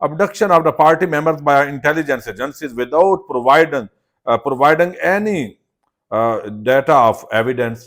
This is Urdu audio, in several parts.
abduction of the party members by intelligence agencies without providing any data of evidence।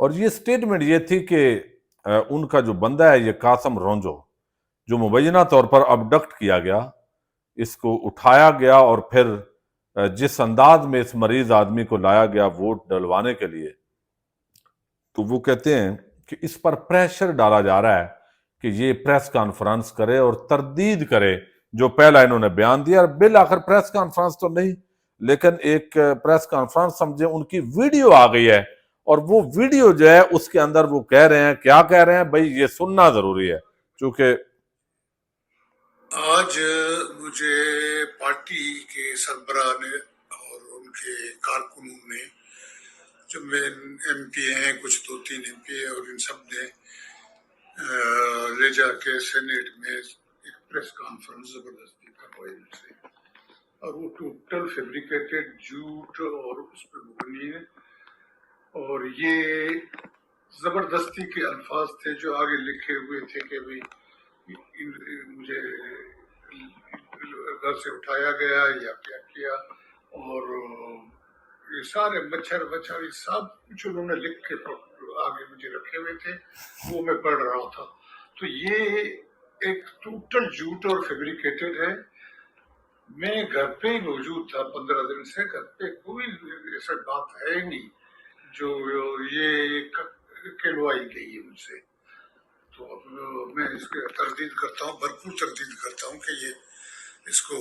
اور یہ سٹیٹمنٹ یہ تھی کہ ان کا جو بندہ ہے یہ قاسم رونجو جو مبینہ طور پر ابڈکٹ کیا گیا، اس کو اٹھایا گیا اور پھر جس انداز میں اس مریض آدمی کو لایا گیا ووٹ ڈلوانے کے لیے، تو وہ کہتے ہیں کہ اس پر پریشر ڈالا جا رہا ہے کہ یہ پریس کانفرنس کرے اور تردید کرے جو پہلا انہوں نے بیان دیا، اور بالآخر پریس کانفرنس تو نہیں لیکن ایک پریس کانفرنس سمجھے ان کی ویڈیو آ گئی ہے، اور وہ ویڈیو جو ہے اس کے اندر وہ کہہ رہے ہیں، کیا کہہ رہے ہیں بھائی یہ سننا ضروری ہے چونکہ آج مجھے پارٹی کے سربراہ نے اور ان کے کارکنوں نے، جو ایم پی ہیں، کچھ 2-3 ایم پی اور ان سب نے لے جا کے سینیٹ میں ایک پریس کانفرنس زبردستی کروائی ان سے، اور وہ ٹوٹل فیبریکیٹڈ جھوٹ اور اس پہ مبنی ہے، اور یہ زبردستی کے الفاظ تھے جو آگے لکھے ہوئے تھے کہ بھئی مجھے گھر سے اٹھایا گیا یا کیا کیا، اور یہ سارے مچھر یہ سب کچھ انہوں نے لکھ کے آگے مجھے رکھے ہوئے تھے، وہ میں پڑھ رہا تھا۔ تو یہ ایک ٹوٹل جھوٹ اور فیبریکیٹڈ ہے۔ میں گھر پہ ہی موجود تھا 15 دن سے، گھر پہ کوئی ایسا بات ہے نہیں جو یہ کہلوائی گئی ہے مجھ سے۔ تو اب میں اس کی تردید کرتا ہوں، بھرپور تردید کرتا ہوں کہ یہ اس کو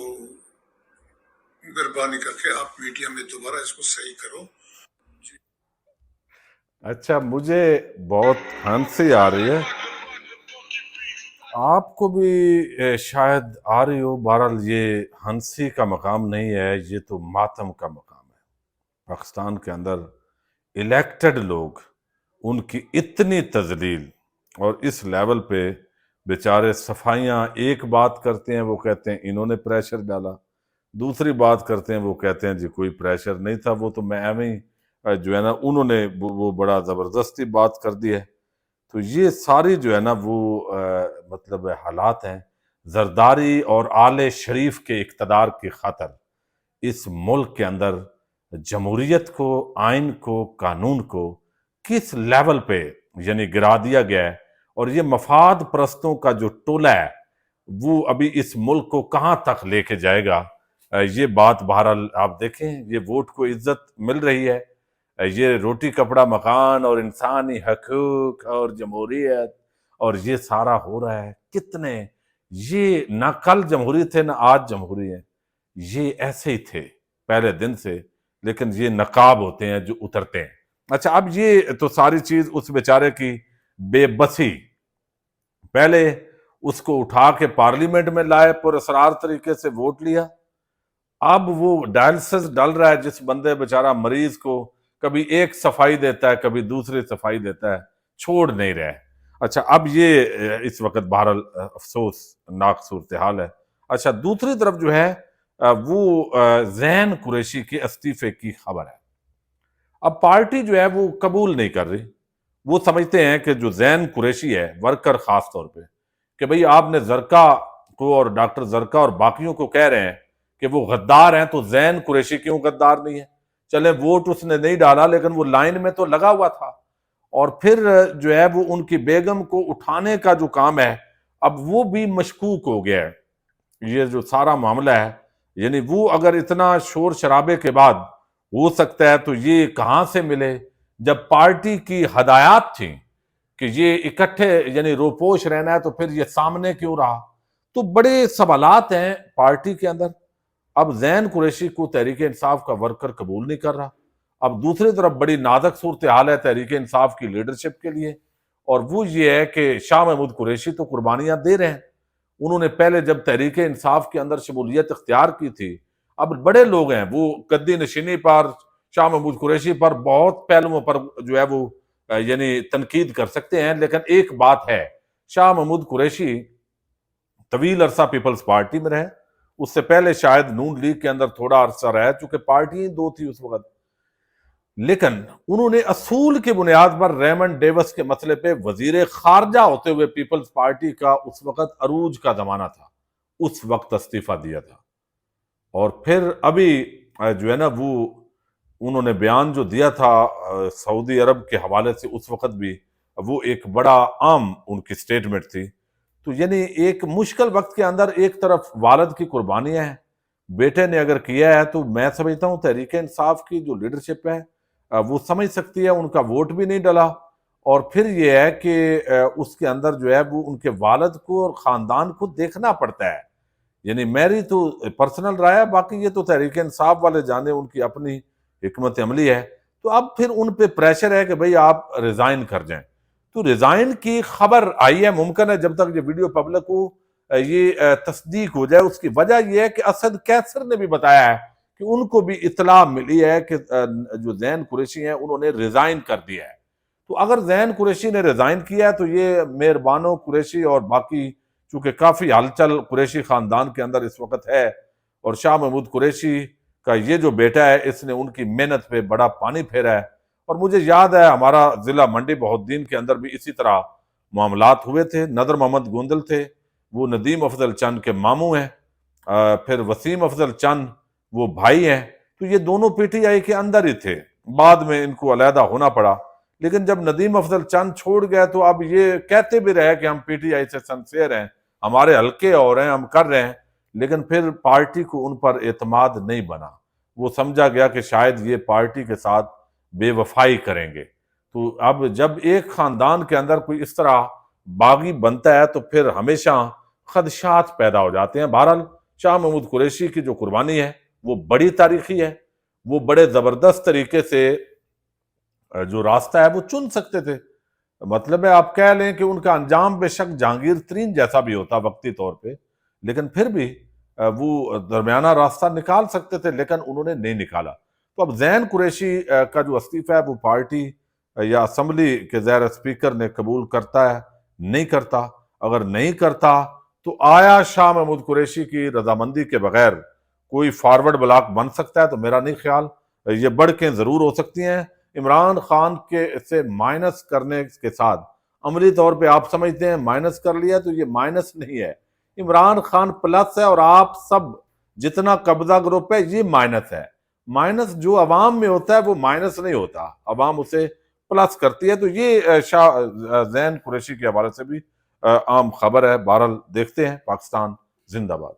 مہربانی کر کے آپ میڈیا میں دوبارہ اس کو صحیح کرو۔ اچھا مجھے بہت ہنسی آ رہی ہے، آپ کو بھی شاید آ رہی ہو، بہرحال یہ ہنسی کا مقام نہیں ہے، یہ تو ماتم کا مقام ہے۔ پاکستان کے اندر الیکٹڈ لوگ، ان کی اتنی تذلیل اور اس لیول پہ بیچارے صفائیاں ایک بات کرتے ہیں وہ کہتے ہیں انہوں نے پریشر ڈالا، دوسری بات کرتے ہیں وہ کہتے ہیں جی کوئی پریشر نہیں تھا، وہ تو میں ایویں ہی جو ہے نا انہوں نے وہ بڑا زبردستی بات کر دی ہے۔ تو یہ ساری جو ہے نا وہ مطلب حالات ہیں زرداری اور آل شریف کے اقتدار کی خاطر اس ملک کے اندر جمہوریت کو، آئین کو، قانون کو کس لیول پہ یعنی گرا دیا گیا ہے، اور یہ مفاد پرستوں کا جو ٹولہ ہے وہ ابھی اس ملک کو کہاں تک لے کے جائے گا۔ یہ بات بہرحال آپ دیکھیں، یہ ووٹ کو عزت مل رہی ہے، یہ روٹی کپڑا مکان اور انسانی حقوق اور جمہوریت اور یہ سارا ہو رہا ہے۔ کتنے یہ نہ کل جمہوری تھے نہ آج جمہوری ہیں، یہ ایسے ہی تھے پہلے دن سے، لیکن یہ نقاب ہوتے ہیں جو اترتے ہیں۔ اچھا اب یہ تو ساری چیز اس بیچارے کی بے بسی، پہلے اس کو اٹھا کے پارلیمنٹ میں لائے، پر اسرار طریقے سے ووٹ لیا، اب وہ ڈائلسس ڈل رہا ہے، جس بندے بیچارہ مریض کو کبھی ایک صفائی دیتا ہے کبھی دوسری صفائی دیتا ہے، چھوڑ نہیں رہے۔ اچھا اب یہ اس وقت بہرحال افسوس ناک صورتحال ہے۔ اچھا دوسری طرف جو ہے وہ زین قریشی کے استعفے کی خبر ہے۔ اب پارٹی جو ہے وہ قبول نہیں کر رہی، وہ سمجھتے ہیں کہ جو زین قریشی ہے ورکر خاص طور پہ، کہ بھئی آپ نے زرکا کو اور ڈاکٹر زرکا اور باقیوں کو کہہ رہے ہیں کہ وہ غدار ہیں، تو زین قریشی کیوں غدار نہیں ہے؟ چلے ووٹ اس نے نہیں ڈالا لیکن وہ لائن میں تو لگا ہوا تھا، اور پھر جو ہے وہ ان کی بیگم کو اٹھانے کا جو کام ہے اب وہ بھی مشکوک ہو گیا ہے۔ یہ جو سارا معاملہ ہے یعنی وہ اگر اتنا شور شرابے کے بعد ہو سکتا ہے تو یہ کہاں سے ملے جب پارٹی کی ہدایات تھیں کہ یہ اکٹھے یعنی روپوش رہنا ہے، تو پھر یہ سامنے کیوں رہا؟ تو بڑے سوالات ہیں پارٹی کے اندر۔ اب زین قریشی کو تحریک انصاف کا ورکر قبول نہیں کر رہا، اب دوسری طرف بڑی نازک صورتحال ہے تحریک انصاف کی لیڈرشپ کے لیے، اور وہ یہ ہے کہ شاہ محمود قریشی تو قربانیاں دے رہے ہیں، انہوں نے پہلے جب تحریک انصاف کے اندر شمولیت اختیار کی تھی، اب بڑے لوگ ہیں وہ گدی نشینی پر شاہ محمود قریشی پر بہت پہلوؤں پر جو ہے وہ یعنی تنقید کر سکتے ہیں، لیکن ایک بات ہے، شاہ محمود قریشی طویل عرصہ پیپلز پارٹی میں رہے، اس سے پہلے شاید نون لیگ کے اندر تھوڑا عرصہ رہے چونکہ پارٹی دو تھی اس وقت، لیکن انہوں نے اصول کی بنیاد پر ریمنڈ ڈیوس کے مسئلے پہ وزیر خارجہ ہوتے ہوئے پیپلز پارٹی کا اس وقت عروج کا زمانہ تھا، اس وقت استعفیٰ دیا تھا، اور پھر ابھی جو ہے نا وہ انہوں نے بیان جو دیا تھا سعودی عرب کے حوالے سے اس وقت بھی، وہ ایک بڑا عام ان کی سٹیٹمنٹ تھی. تو یعنی ایک مشکل وقت کے اندر ایک طرف والد کی قربانیاں ہیں، بیٹے نے اگر کیا ہے تو میں سمجھتا ہوں تحریک انصاف کی جو لیڈرشپ ہے وہ سمجھ سکتی ہے، ان کا ووٹ بھی نہیں ڈلا. اور پھر یہ ہے کہ اس کے اندر جو ہے وہ ان کے والد کو اور خاندان کو دیکھنا پڑتا ہے. یعنی میری تو پرسنل رائے ہے، باقی یہ تو تحریک انصاف والے جانے، ان کی اپنی حکمت عملی ہے. تو اب پھر ان پہ پریشر ہے کہ بھئی آپ ریزائن کر جائیں. تو ریزائن کی خبر آئی ہے، ممکن ہے جب تک یہ ویڈیو پبلک ہو یہ تصدیق ہو جائے. اس کی وجہ یہ ہے کہ اسد کیسر نے بھی بتایا ہے کہ ان کو بھی اطلاع ملی ہے کہ جو زین قریشی ہیں انہوں نے ریزائن کر دیا ہے. تو اگر زین قریشی نے ریزائن کیا ہے تو یہ مہربانو قریشی اور باقی، چونکہ کافی ہلچل قریشی خاندان کے اندر اس وقت ہے، اور شاہ محمود قریشی کا یہ جو بیٹا ہے اس نے ان کی محنت پہ بڑا پانی پھیرا ہے. اور مجھے یاد ہے ہمارا ضلع منڈی بہودین کے اندر بھی اسی طرح معاملات ہوئے تھے. ندر محمد گوندل تھے، وہ ندیم افضل چند کے ماموں ہیں، پھر وسیم افضل چند وہ بھائی ہیں. تو یہ دونوں پی ٹی آئی کے اندر ہی تھے، بعد میں ان کو علیحدہ ہونا پڑا. لیکن جب ندیم افضل چند چھوڑ گئے تو اب یہ کہتے بھی رہے کہ ہم پی ٹی آئی سے سنسیئر ہیں، ہمارے حلقے اور ہیں، ہم کر رہے ہیں. لیکن پھر پارٹی کو ان پر اعتماد نہیں بنا. وہ سمجھا گیا کہ شاید یہ پارٹی کے ساتھ بے وفائی کریں گے. تو اب جب ایک خاندان کے اندر کوئی اس طرح باغی بنتا ہے تو پھر ہمیشہ خدشات پیدا ہو جاتے ہیں. بہرحال شاہ محمود قریشی کی جو قربانی ہے وہ بڑی تاریخی ہے. وہ بڑے زبردست طریقے سے جو راستہ ہے وہ چن سکتے تھے. مطلب ہے آپ کہہ لیں کہ ان کا انجام بے شک جہانگیر ترین جیسا بھی ہوتا وقتی طور پہ، لیکن پھر بھی وہ درمیانہ راستہ نکال سکتے تھے، لیکن انہوں نے نہیں نکالا. تو اب زین قریشی کا جو استعفیٰ ہے وہ پارٹی یا اسمبلی کے زیر اسپیکر نے قبول کرتا ہے، نہیں کرتا. اگر نہیں کرتا تو آیا شاہ محمود قریشی کی رضامندی کے بغیر کوئی فارورڈ بلاک بن سکتا ہے؟ تو میرا نہیں خیال. یہ بڑھکیں ضرور ہو سکتی ہیں. عمران خان کے سے مائنس کرنے کے ساتھ عملی طور پہ آپ سمجھتے ہیں مائنس کر لیا، تو یہ مائنس نہیں ہے، عمران خان پلس ہے، اور آپ سب جتنا قبضہ گروپ ہے یہ مائنس ہے. مائنس جو عوام میں ہوتا ہے وہ مائنس نہیں ہوتا، عوام اسے پلس کرتی ہے. تو یہ شاہ زین قریشی کے حوالے سے بھی عام خبر ہے. بہرحال دیکھتے ہیں. پاکستان زندہ باد.